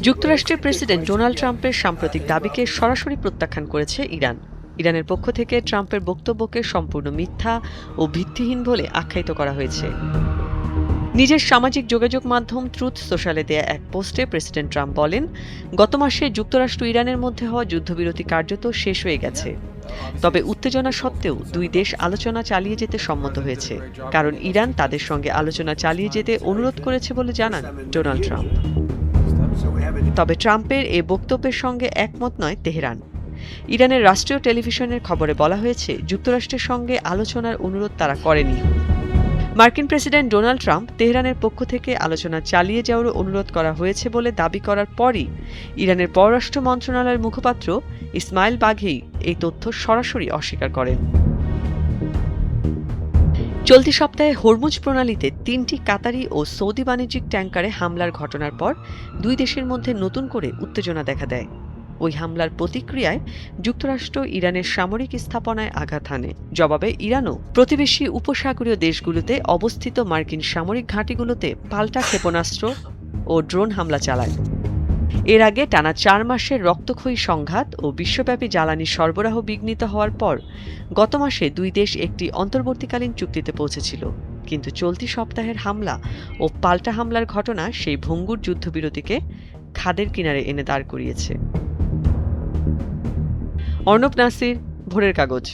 যুক্তরাষ্ট্রের president Donald ট্রাম্পের সাম্প্রতিক দাবিকে সরাসরি প্রত্যাখ্যান করেছে ইরান। ইরানের পক্ষ থেকে ট্রাম্পের বক্তব্যকে সম্পূর্ণ মিথ্যা ও ভিত্তিহীন বলে আখ্যায়িত করা হয়েছে। নিজের সামাজিক যোগাযোগ মাধ্যম ট্রুথ সোশ্যালে দেয়া এক পোস্টে প্রেসিডেন্ট ট্রাম্প বলেন, গত মাসে যুক্তরাষ্ট্র ইরানের মধ্যে হওয়া যুদ্ধবিরতি কার্যত শেষ হয়ে গেছে। তবে উত্তেজনা সত্ত্বেও দুই দেশ আলোচনা চালিয়ে যেতে সম্মত হয়েছে, কারণ ইরান তাদের সঙ্গে আলোচনা চালিয়ে যেতে অনুরোধ করেছে বলে জানান ডোনাল্ড ট্রাম্প। তবে ট্রাম্পের এ বক্তব্যের সঙ্গে একমত নয় তেহরান। ইরানের রাষ্ট্রীয় টেলিভিশনের খবরে বলা হয়েছে, যুক্তরাষ্ট্রের সঙ্গে আলোচনার অনুরোধ তারা করেনি। মার্কিন প্রেসিডেন্ট ডোনাল্ড ট্রাম্প তেহরানের পক্ষ থেকে আলোচনা চালিয়ে যাওয়ার অনুরোধ করা হয়েছে বলে দাবি করার পরই ইরানের পররাষ্ট্র মন্ত্রণালয়ের মুখপাত্র ইসমাইল বাঘেই এই তথ্য সরাসরি অস্বীকার করেন। চলতি সপ্তাহে হরমুজ প্রণালীতে ৩টি কাতারি ও সৌদি বাণিজ্যিক ট্যাঙ্কারে হামলার ঘটনার পর দুই দেশের মধ্যে নতুন করে উত্তেজনা দেখা দেয়। ওই হামলার প্রতিক্রিয়ায় যুক্তরাষ্ট্র ইরানের সামরিক স্থাপনায় আঘাত হানে। জবাবে ইরানও প্রতিবেশী উপসাগরীয় দেশগুলোতে অবস্থিত মার্কিন সামরিক ঘাঁটিগুলোতে পাল্টা ক্ষেপণাস্ত্র ও ড্রোন হামলা চালায়। এর আগে টানা ৪ মাসের রক্তক্ষয়ী সংঘাত ও বিশ্বব্যাপী জ্বালানি সরবরাহ বিঘ্নিত হওয়ার পর গত মাসে দুই দেশ একটি অন্তর্বর্তীকালীন চুক্তিতে পৌঁছেছিল, কিন্তু চলতি সপ্তাহের হামলা ও পাল্টা হামলার ঘটনা সেই ভঙ্গুর যুদ্ধবিরতিকে খাদের কিনারে এনে দাঁড় করিয়েছে। অর্ণব নাসির, ভোরের কাগজ।